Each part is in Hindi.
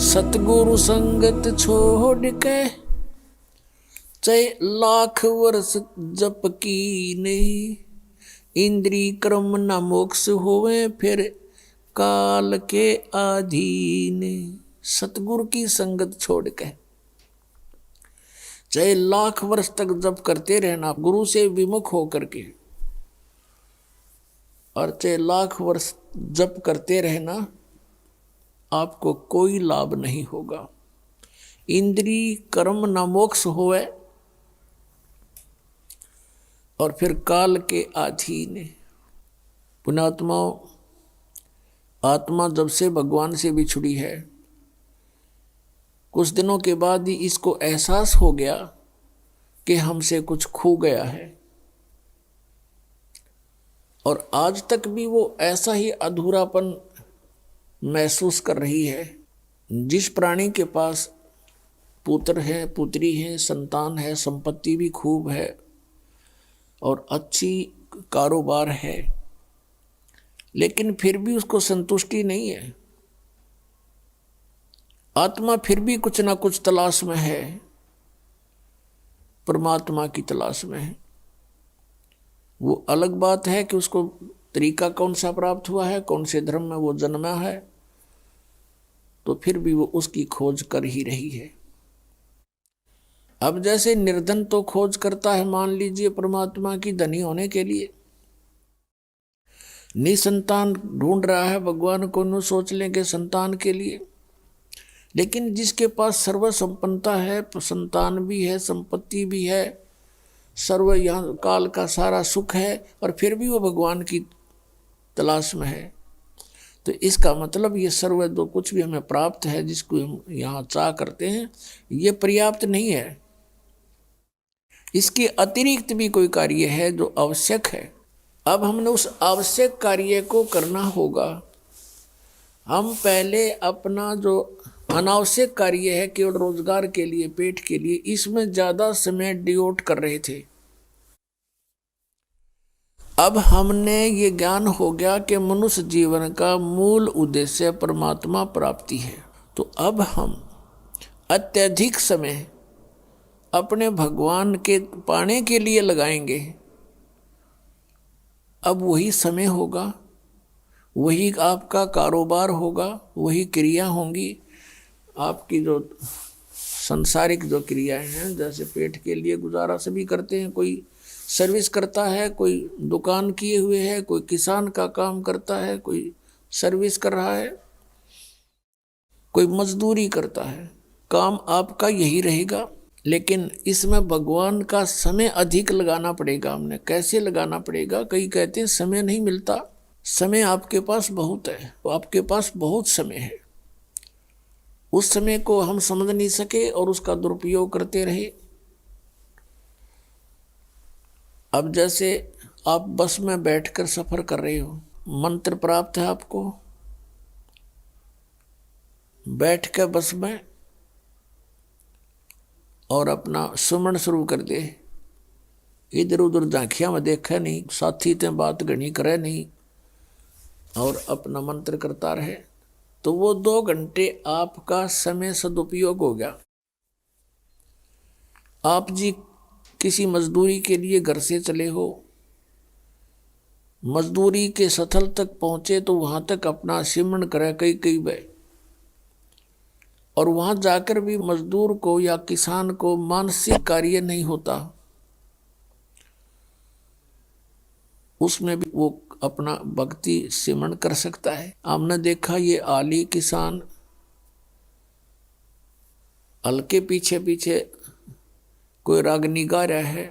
सतगुरु संगत छोड़ के चाहे लाख वर्ष जप कीने, इंद्री कर्म न मोक्ष होवे फिर काल के अधीन। सतगुरु की संगत छोड़ के चाहे लाख वर्ष तक जप करते रहना गुरु से विमुख होकर के, और चाहे लाख वर्ष जप करते रहना, आपको कोई लाभ नहीं होगा। इंद्री कर्म न मोक्ष होवे और फिर काल के अधीन। पुण्यात्माओं, आत्मा जब से भगवान से बिछुड़ी है, कुछ दिनों के बाद ही इसको एहसास हो गया कि हमसे कुछ खो गया है, और आज तक भी वो ऐसा ही अधूरापन महसूस कर रही है। जिस प्राणी के पास पुत्र है, पुत्री है, संतान है, संपत्ति भी खूब है और अच्छी कारोबार है, लेकिन फिर भी उसको संतुष्टि नहीं है। आत्मा फिर भी कुछ ना कुछ तलाश में है, परमात्मा की तलाश में है। वो अलग बात है कि उसको तरीका कौन सा प्राप्त हुआ है, कौन से धर्म में वो जन्मा है, तो फिर भी वो उसकी खोज कर ही रही है। अब जैसे निर्धन तो खोज करता है, मान लीजिए परमात्मा की धनी होने के लिए, निसंतान ढूंढ रहा है भगवान को, न सोच लेंगे संतान के लिए। लेकिन जिसके पास सर्व संपन्नता है, संतान भी है, संपत्ति भी है, सर्व यहाँ काल का सारा सुख है, और फिर भी वो भगवान की तलाश में है, तो इसका मतलब ये सर्व जो कुछ भी हमें प्राप्त है, जिसको हम यहाँ चाह करते हैं, ये पर्याप्त नहीं है। इसके अतिरिक्त भी कोई कार्य है जो आवश्यक है। अब हमने उस आवश्यक कार्य को करना होगा। हम पहले अपना जो अनावश्यक कार्य है, केवल रोजगार के लिए, पेट के लिए, इसमें ज्यादा समय डिवोट कर रहे थे। अब हमने ये ज्ञान हो गया कि मनुष्य जीवन का मूल उद्देश्य परमात्मा प्राप्ति है, तो अब हम अत्यधिक समय अपने भगवान के पाने के लिए लगाएंगे। अब वही समय होगा, वही आपका कारोबार होगा, वही क्रिया होंगी। आपकी जो सांसारिक जो क्रियाएं हैं, जैसे पेट के लिए गुजारा सभी करते हैं, कोई सर्विस करता है, कोई दुकान किए हुए है, कोई किसान का काम करता है, कोई सर्विस कर रहा है, कोई मजदूरी करता है। काम आपका यही रहेगा, लेकिन इसमें भगवान का समय अधिक लगाना पड़ेगा। हमने कैसे लगाना पड़ेगा? कई कहते हैं समय नहीं मिलता। समय आपके पास बहुत है, तो आपके पास बहुत समय है। उस समय को हम समझ नहीं सके और उसका दुरुपयोग करते रहे। अब जैसे आप बस में बैठकर सफर कर रहे हो, मंत्र प्राप्त है आपको, बैठ के बस में और अपना सुमन शुरू कर दे, इधर उधर झांकिया में देखा नहीं, साथी ते बात घनी करे नहीं, और अपना मंत्र करता रहे, तो वो 2 घंटे आपका समय सदुपयोग हो गया। आप जी किसी मजदूरी के लिए घर से चले हो, मजदूरी के स्थल तक पहुंचे तो वहां तक अपना सिमरण करे कई बार, और वहां जाकर भी मजदूर को या किसान को मानसिक कार्य नहीं होता, उसमें भी वो अपना भक्ति सिमरण कर सकता है। हमने देखा ये आली किसान हल के पीछे पीछे कोई रागनी गा रहा है,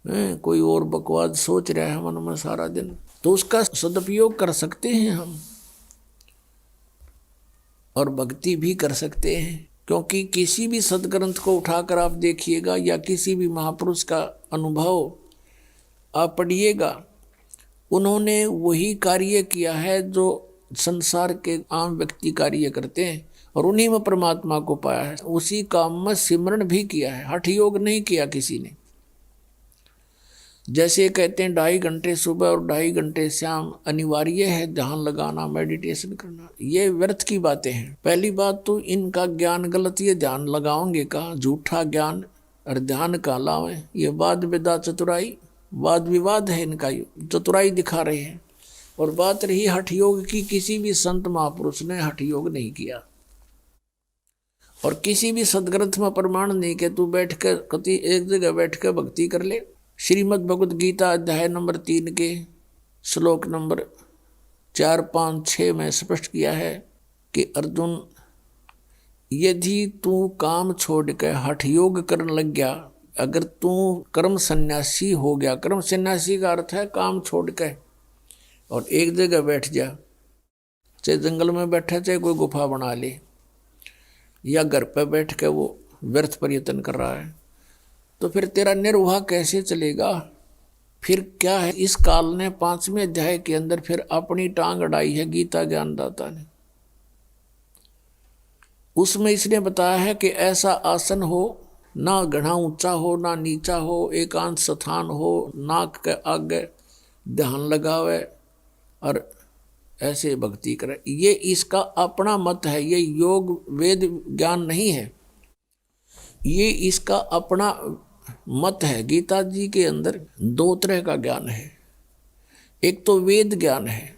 कोई और बकवास सोच रहा है मन में सारा दिन, तो उसका सदुपयोग कर सकते हैं हम, और भक्ति भी कर सकते हैं। क्योंकि किसी भी सदग्रंथ को उठाकर आप देखिएगा, या किसी भी महापुरुष का अनुभव आप पढ़िएगा, उन्होंने वही कार्य किया है जो संसार के आम व्यक्ति कार्य करते हैं, और उन्हीं में परमात्मा को पाया है। उसी काम में सिमरण भी किया है, हठ योग नहीं किया किसी ने। जैसे कहते हैं 2.5 घंटे सुबह और 2.5 घंटे शाम अनिवार्य है ध्यान लगाना, मेडिटेशन करना, ये व्यर्थ की बातें हैं। पहली बात तो इनका ज्ञान गलत, ये ध्यान लगाओगे का झूठा ज्ञान और ध्यान का लावे, ये वाद विदा चतुराई वाद विवाद है इनका, चतुराई दिखा रहे हैं। और बात रही हठ योग की, किसी भी संत महापुरुष ने हठ योग नहीं किया और किसी भी सदग्रंथ में प्रमाण नहीं कि तू बैठ कर कति एक जगह बैठ कर भक्ति कर ले। श्रीमद् भगवद गीता अध्याय नंबर 3 के श्लोक नंबर 4, 5, 6 में स्पष्ट किया है कि अर्जुन, यदि तू काम छोड़ कर हठ योग करने लग गया, अगर तू कर्म सन्यासी हो गया, कर्म सन्यासी का अर्थ है काम छोड़ कर और एक जगह बैठ जा, चाहे जंगल में बैठा, चाहे कोई गुफा बना ले, या घर पर बैठ कर वो व्यर्थ प्रयत्न कर रहा है, तो फिर तेरा निर्वाह कैसे चलेगा? फिर क्या है, इस काल ने 5वें अध्याय के अंदर फिर अपनी टांग अड़ाई है गीता ज्ञानदाता ने। उसमें इसने बताया है कि ऐसा आसन हो, ना घना ऊंचा हो ना नीचा हो, एकांत स्थान हो, नाक के आगे ध्यान लगावे और ऐसे भक्ति करे। ये इसका अपना मत है, ये योग वेद ज्ञान नहीं है, ये इसका अपना मत है। गीता जी के अंदर 2 तरह का ज्ञान है, एक तो वेद ज्ञान है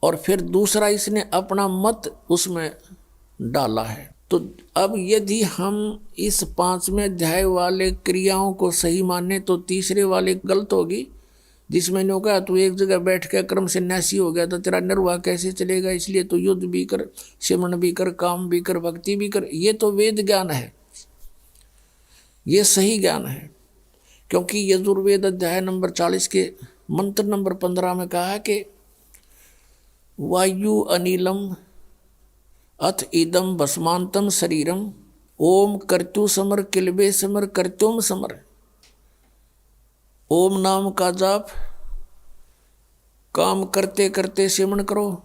और फिर दूसरा इसने अपना मत उसमें डाला है। तो अब यदि हम इस 5वें अध्याय वाले क्रियाओं को सही माने तो तीसरे वाले गलत होगी, जिसमें ने कहा तू एक जगह बैठ कर कर्म सन्यासी हो गया तो तेरा निर्वाह कैसे चलेगा, इसलिए तो युद्ध भी कर, सिमरण भी कर, काम भी कर, भक्ति भी कर। ये तो वेद ज्ञान है, ये सही ज्ञान है। क्योंकि यजुर्वेद अध्याय नंबर 40 के मंत्र नंबर 15 में कहा है कि वायु अनिलम अथ इदम भस्मांतम शरीरम ओम कर्तु समर किलबे समर कर्त्युम समर। ओम नाम का जाप काम करते करते सिमरण करो,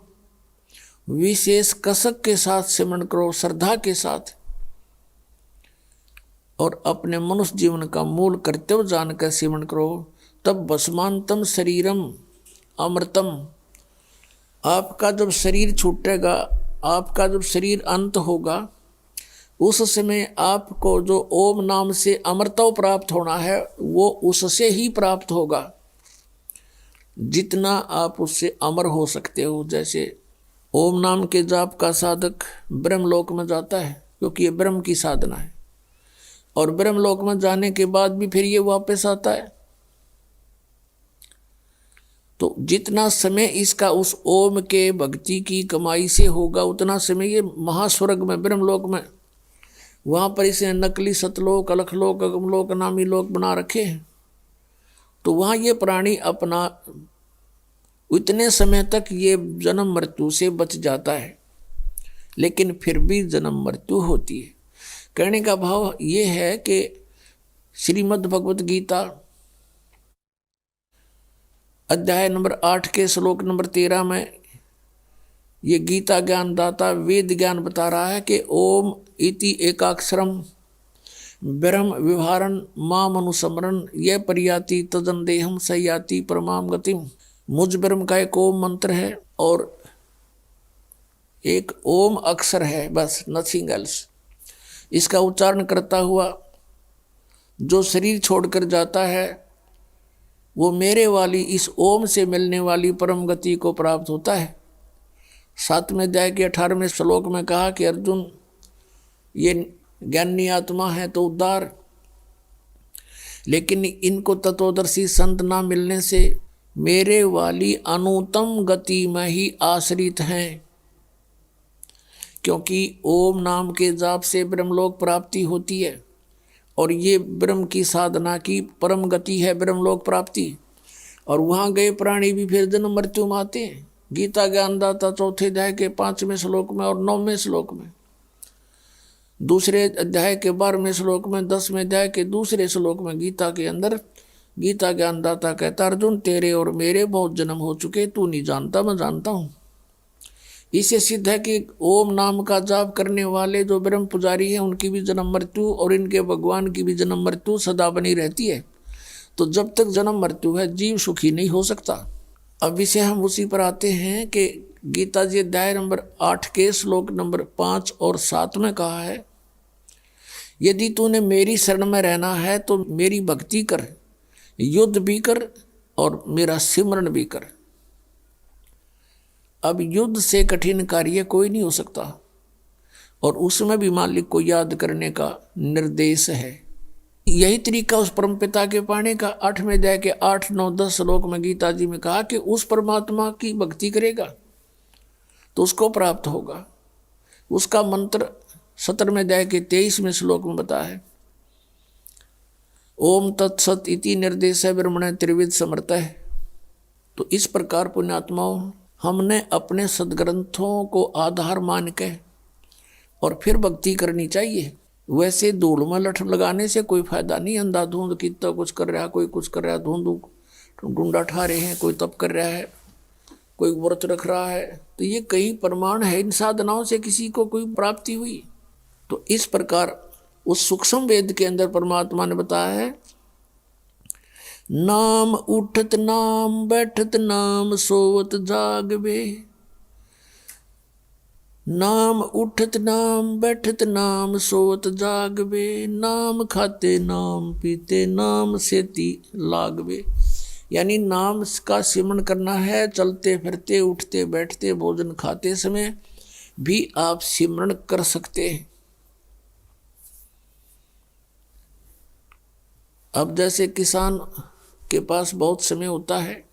विशेष कसक के साथ सिमरण करो, श्रद्धा के साथ, और अपने मनुष्य जीवन का मूल कर्तव्य जानकर सिमरण करो, तब भस्मांतम शरीरम अमृतम। आपका जब शरीर छूटेगा, आपका जब शरीर अंत होगा, उस समय आपको जो ओम नाम से अमृतव प्राप्त होना है वो उससे ही प्राप्त होगा जितना आप उससे अमर हो सकते हो। जैसे ओम नाम के जाप का साधक ब्रह्मलोक में जाता है, क्योंकि ये ब्रह्म की साधना है, और ब्रह्मलोक में जाने के बाद भी फिर ये वापस आता है। तो जितना समय इसका उस ओम के भक्ति की कमाई से होगा, उतना समय ये महास्वर्ग में ब्रह्मलोक में, वहाँ पर इसे नकली सतलोक, अलखलोक, अगमलोक, नामी लोक बना रखे हैं। तो वहाँ ये प्राणी अपना उतने समय तक ये जन्म मृत्यु से बच जाता है, लेकिन फिर भी जन्म मृत्यु होती है। कहने का भाव ये है कि श्रीमद् भगवत गीता अध्याय नंबर 8 के श्लोक नंबर 13 में ये गीता ज्ञानदाता वेद ज्ञान बता रहा है कि ओम इति एकाक्षरम ब्रह्म विहारन माम अनुस्मरण यह परियाति तदन देहम सयाति परमाम गतिम। मुझ ब्रह्म का एक ओम मंत्र है और एक ओम अक्षर है, बस, नथिंग एल्स। इसका उच्चारण करता हुआ जो शरीर छोड़कर जाता है वो मेरे वाली इस ओम से मिलने वाली परम गति को प्राप्त होता है। 7वें अध्याय के 18वें श्लोक में कहा कि अर्जुन, ये ज्ञानी आत्मा है तो उद्धार, लेकिन इनको तत्वदर्शी संत ना मिलने से मेरे वाली अनुत्तम गति में ही आश्रित हैं। क्योंकि ओम नाम के जाप से ब्रह्मलोक प्राप्ति होती है और ये ब्रह्म की साधना की परम गति है ब्रह्मलोक प्राप्ति। और वहाँ गए प्राणी भी फिर जन्म मृत्यु में आते हैं। गीता ज्ञानदाता 4थे अध्याय के 5वें श्लोक में और 9वें श्लोक में, 2रे अध्याय के 12वें श्लोक में, 10वें अध्याय के 2रे श्लोक में गीता के अंदर गीता ज्ञानदाता कहता, अर्जुन तेरे और मेरे बहुत जन्म हो चुके, तू नहीं जानता, मैं जानता हूँ। इससे सिद्ध है कि ओम नाम का जाप करने वाले जो ब्रह्म पुजारी हैं उनकी भी जन्म मृत्यु और इनके भगवान की भी जन्म मृत्यु सदा बनी रहती है। तो जब तक जन्म मृत्यु है जीव सुखी नहीं हो सकता। अब इसे हम उसी पर आते हैं कि गीता जी अध्याय नंबर 8 के श्लोक नंबर 5 और 7 में कहा है, यदि तूने मेरी शरण में रहना है तो मेरी भक्ति कर, युद्ध भी कर और मेरा सिमरन भी कर। अब युद्ध से कठिन कार्य कोई नहीं हो सकता और उसमें भी मालिक को याद करने का निर्देश है। यही तरीका उस परमपिता के पाने का 8वें अध्याय के 8, 9, 10 श्लोक में गीता जी में कहा कि उस परमात्मा की भक्ति करेगा तो उसको प्राप्त होगा। उसका मंत्र 17वें अध्याय के 23वें श्लोक में बताया है, ओम तत्सत इति निर्देश ब्रह्मण त्रिविध समर्थ है। तो इस प्रकार पुण्यात्माओं हमने अपने सदग्रंथों को आधार मान के और फिर भक्ति करनी चाहिए। वैसे धूल में लठ लगाने से कोई फायदा नहीं। अंधाधुंध कितना कुछ कर रहा है, कोई कुछ कर रहा है, धुंध डूंडा ठा रहे हैं, कोई तप कर रहा है, कोई व्रत रख रहा है, तो ये कई प्रमाण है इन साधनाओं से किसी को कोई प्राप्ति हुई। तो इस प्रकार उस सूक्ष्म वेद के अंदर परमात्मा ने बताया है, नाम उठत नाम बैठत नाम सोवत जागवे, नाम उठत नाम बैठत नाम सोवत जागवे, नाम खाते नाम पीते नाम सेती लागवे। यानी नाम का सिमरन करना है, चलते फिरते उठते बैठते भोजन खाते समय भी आप सिमरन कर सकते हैं। अब जैसे किसान के पास बहुत समय होता है,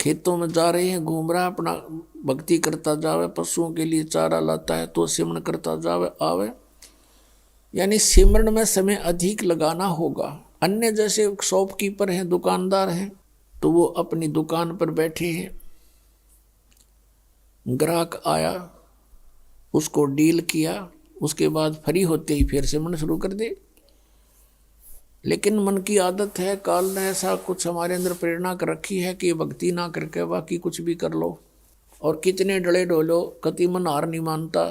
खेतों में जा रहे हैं, घूम रहा है, अपना भक्ति करता जावे, पशुओं के लिए चारा लाता है तो सिमरन करता जावे आवे, यानी सिमरन में समय अधिक लगाना होगा। अन्य जैसे शॉपकीपर हैं, दुकानदार हैं, तो वो अपनी दुकान पर बैठे हैं, ग्राहक आया, उसको डील किया, उसके बाद फ्री होते ही फिर सिमरन शुरू कर दे। लेकिन मन की आदत है, काल ने ऐसा कुछ हमारे अंदर प्रेरणा कर रखी है कि भक्ति ना करके बाकी कुछ भी कर लो, और कितने डले डोलो, कति मन हार नहीं मानता।